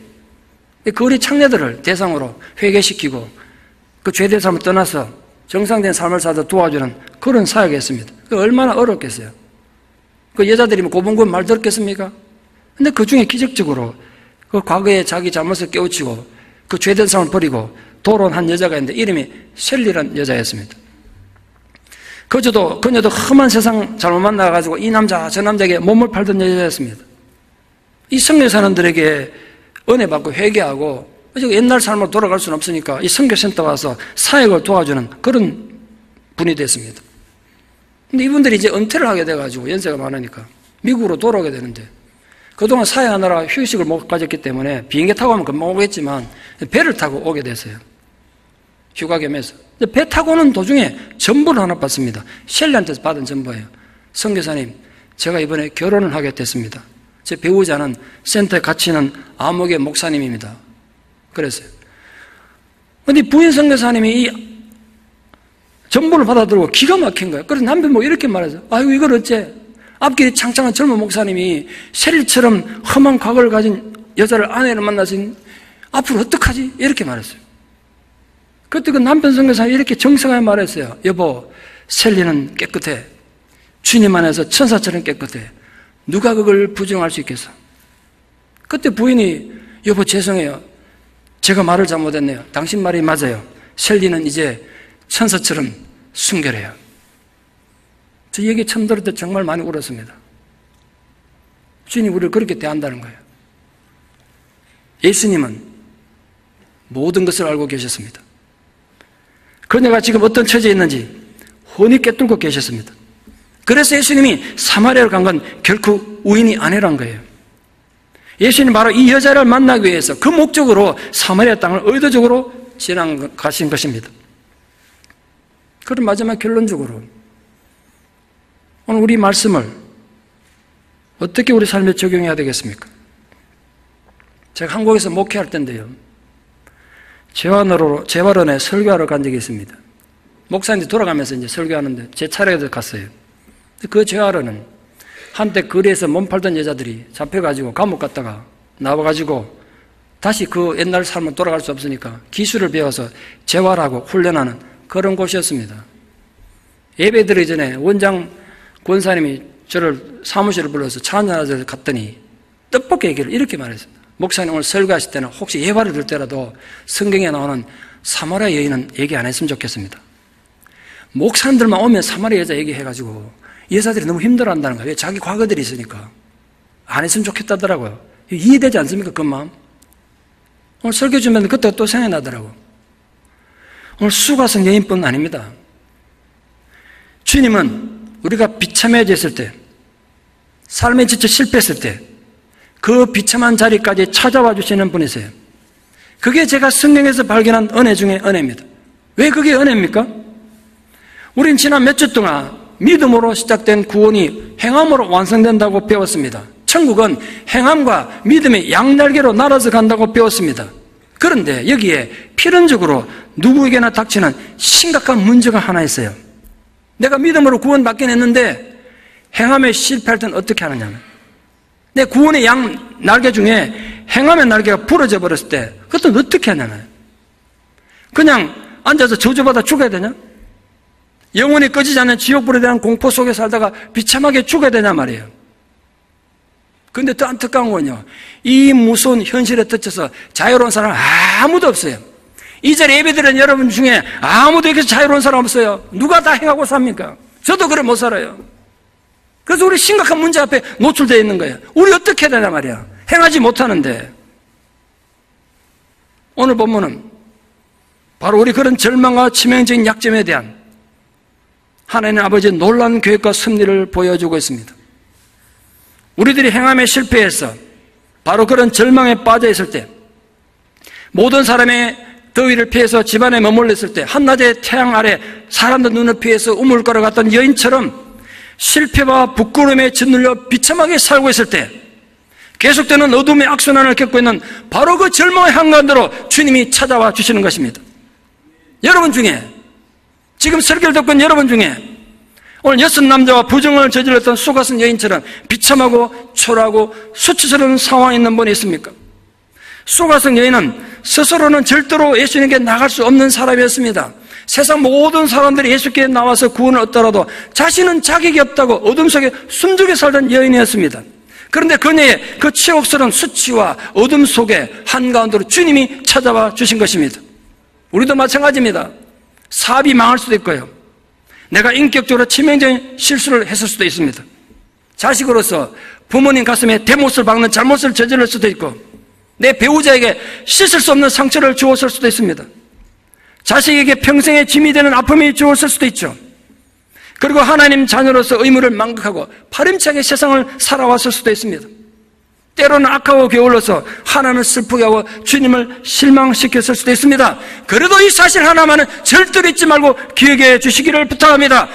S1: 그 어린 창녀들을 대상으로 회개시키고 그 죄된 삶을 떠나서 정상된 삶을 살다 도와주는 그런 사역이었습니다. 얼마나 어렵겠어요. 그 여자들이 고분고분 말 들었겠습니까? 근데 그 중에 기적적으로 그 과거에 자기 잘못을 깨우치고 그 죄된 삶을 버리고 돌아온 한 여자가 있는데 이름이 셀리라는 여자였습니다. 그녀도 험한 세상 잘못 만나가지고 이 남자 저 남자에게 몸을 팔던 여자였습니다. 이 선교사님들에게 은혜 받고 회개하고 옛날 삶으로 돌아갈 수는 없으니까 이 선교센터 와서 사역을 도와주는 그런 분이 됐습니다. 근데 이분들이 이제 은퇴를 하게 돼가지고 연세가 많으니까 미국으로 돌아오게 되는데 그동안 사역하느라 휴식을 못 가졌기 때문에 비행기 타고 하면 금방 오겠지만 배를 타고 오게 됐어요. 휴가 겸해서. 근데 배 타고는 도중에 전보를 하나 받습니다. 셸리한테서 받은 전보예요. 선교사님, 제가 이번에 결혼을 하게 됐습니다. 제 배우자는 센터에 같이 있는 암흑의 목사님입니다. 그랬어요. 근데 부인 선교사님이 이 전보를 받아들고 기가 막힌 거예요. 그래서 남편 뭐 이렇게 말해서 아이고 이걸 어째 앞길이 창창한 젊은 목사님이 셸리처럼 험한 과거를 가진 여자를 아내를 만나신 앞으로 어떡하지? 이렇게 말했어요. 그때 그 남편 선교사님이 이렇게 정성하게 말했어요. 여보, 셀리는 깨끗해. 주님 안에서 천사처럼 깨끗해. 누가 그걸 부정할 수 있겠어? 그때 부인이 여보 죄송해요. 제가 말을 잘못했네요. 당신 말이 맞아요. 셀리는 이제 천사처럼 순결해요. 저 얘기 처음 들을 때 정말 많이 울었습니다. 주님 우리를 그렇게 대한다는 거예요. 예수님은 모든 것을 알고 계셨습니다. 그녀가 지금 어떤 처지에 있는지 훤히 꿰뚫고 계셨습니다. 그래서 예수님이 사마리아를 간 건 결코 우연이 아니란 거예요. 예수님은 바로 이 여자를 만나기 위해서 그 목적으로 사마리아 땅을 의도적으로 지나가신 것입니다. 그럼 마지막 결론적으로 오늘 우리 말씀을 어떻게 우리 삶에 적용해야 되겠습니까? 제가 한국에서 목회할 때인데요, 재활원에 설교하러 간 적이 있습니다. 목사님들이 돌아가면서 이제 설교하는데 제 차례에서 갔어요. 그 재활원은 한때 거리에서 몸 팔던 여자들이 잡혀가지고 감옥 갔다가 나와가지고 다시 그 옛날 삶으로 돌아갈 수 없으니까 기술을 배워서 재활하고 훈련하는 그런 곳이었습니다. 예배 드리기 전에 원장 권사님이 저를 사무실에 불러서 차 한잔하자 갔더니 뜻밖의 얘기를 이렇게 말했습니다. 목사님 오늘 설교하실 때는 혹시 예화를 들 때라도 성경에 나오는 사마리아 여인은 얘기 안 했으면 좋겠습니다. 목사님들만 오면 사마리아 여자 얘기해가지고 여자들이 너무 힘들어한다는 거예요. 자기 과거들이 있으니까 안 했으면 좋겠다더라고요. 이해되지 않습니까? 그 마음. 오늘 설교 주면 그때 또 생각나더라고. 오늘 수가성 여인뿐 아닙니다. 주님은 우리가 비참해져 있을 때, 삶에 지쳐 실패했을 때 그 비참한 자리까지 찾아와 주시는 분이세요. 그게 제가 성경에서 발견한 은혜 중에 은혜입니다. 왜 그게 은혜입니까? 우린 지난 몇 주 동안 믿음으로 시작된 구원이 행함으로 완성된다고 배웠습니다. 천국은 행함과 믿음의 양날개로 날아서 간다고 배웠습니다. 그런데 여기에 필연적으로 누구에게나 닥치는 심각한 문제가 하나 있어요. 내가 믿음으로 구원받긴 했는데 행함에 실패할 때는 어떻게 하느냐. 내 구원의 양 날개 중에 행함의 날개가 부러져 버렸을 때 그것도 어떻게 하냐면 그냥 앉아서 저주받아 죽어야 되냐? 영원히 꺼지지 않는 지옥불에 대한 공포 속에 살다가 비참하게 죽어야 되냐 말이에요. 그런데 더 안타까운 건요, 이 무서운 현실에 tou쳐서 자유로운 사람은 아무도 없어요. 이 자리에 예배드리는 여러분 중에 아무도 이렇게 자유로운 사람 없어요. 누가 다 행하고 삽니까? 저도 그래 못 살아요. 그래서 우리 심각한 문제 앞에 노출되어 있는 거예요. 우리 어떻게 해야 되냐 말이야. 행하지 못하는데. 오늘 본문은 바로 우리 그런 절망과 치명적인 약점에 대한 하나님 아버지의 놀라운 계획과 섭리를 보여주고 있습니다. 우리들이 행함에 실패해서 바로 그런 절망에 빠져 있을 때, 모든 사람의 더위를 피해서 집안에 머물러 있을 때, 한낮의 태양 아래 사람들 눈을 피해서 우물가로 갔던 여인처럼 실패와 부끄러움에 짓눌려 비참하게 살고 있을 때, 계속되는 어둠의 악순환을 겪고 있는 바로 그 절망의 한가운데로 주님이 찾아와 주시는 것입니다. 여러분 중에, 지금 설교를 듣고 있는 여러분 중에 오늘 6 남자와 부정을 저질렀던 수가성 여인처럼 비참하고 초라하고 수치스러운 상황에 있는 분이 있습니까? 수가성 여인은 스스로는 절대로 예수님께 나갈 수 없는 사람이었습니다. 세상 모든 사람들이 예수께 나와서 구원을 얻더라도 자신은 자격이 없다고 어둠 속에 숨죽여 살던 여인이었습니다. 그런데 그녀의 그 치욕스러운 수치와 어둠 속에 한가운데로 주님이 찾아와 주신 것입니다. 우리도 마찬가지입니다. 사업이 망할 수도 있고요, 내가 인격적으로 치명적인 실수를 했을 수도 있습니다. 자식으로서 부모님 가슴에 대못을 박는 잘못을 저지를 수도 있고, 내 배우자에게 씻을 수 없는 상처를 주었을 수도 있습니다. 자식에게 평생의 짐이 되는 아픔이 주었을 수도 있죠. 그리고 하나님 자녀로서 의무를 망각하고 파렴치하게 세상을 살아왔을 수도 있습니다. 때로는 악하고 게을러서 하나님을 슬프게 하고 주님을 실망시켰을 수도 있습니다. 그래도 이 사실 하나만은 절대로 잊지 말고 기억해 주시기를 부탁합니다.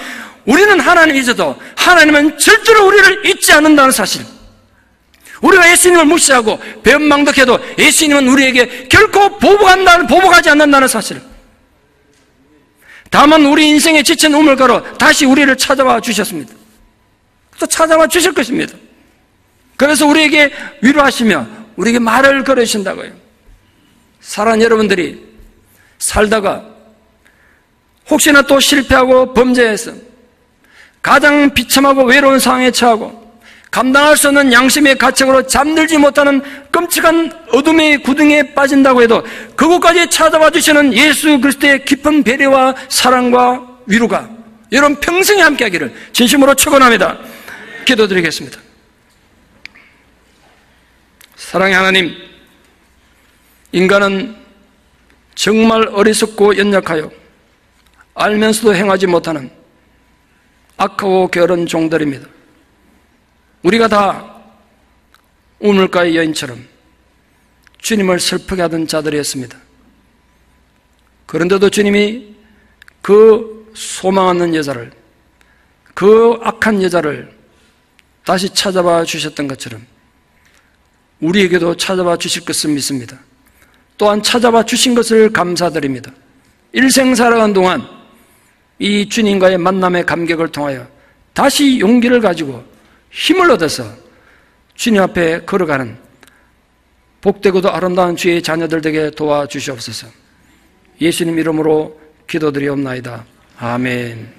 S1: 우리는 하나님을 잊어도 하나님은 절대로 우리를 잊지 않는다는 사실, 우리가 예수님을 무시하고 배은망덕해도 예수님은 우리에게 결코 보복하지 않는다는 사실, 다만 우리 인생에 지친 우물가로 다시 우리를 찾아와 주셨습니다. 또 찾아와 주실 것입니다. 그래서 우리에게 위로하시며 우리에게 말을 걸으신다고요. 사랑하는 여러분들이 살다가 혹시나 또 실패하고 범죄해서 가장 비참하고 외로운 상황에 처하고 감당할 수 없는 양심의 가책으로 잠들지 못하는 끔찍한 어둠의 구덩이에 빠진다고 해도 그곳까지 찾아와 주시는 예수 그리스도의 깊은 배려와 사랑과 위로가 여러분 평생에 함께 하기를 진심으로 축원합니다. 기도드리겠습니다. 사랑의 하나님, 인간은 정말 어리석고 연약하여 알면서도 행하지 못하는 악하고 게으른 종들입니다. 우리가 다 우물가의 여인처럼 주님을 슬프게 하던 자들이었습니다. 그런데도 주님이 그 소망 없는 여자를, 그 악한 여자를 다시 찾아봐 주셨던 것처럼 우리에게도 찾아봐 주실 것을 믿습니다. 또한 찾아봐 주신 것을 감사드립니다. 일생 살아간 동안 이 주님과의 만남의 감격을 통하여 다시 용기를 가지고 힘을 얻어서 주님 앞에 걸어가는 복되고도 아름다운 주의 자녀들 되게 도와주시옵소서. 예수님 이름으로 기도드리옵나이다. 아멘.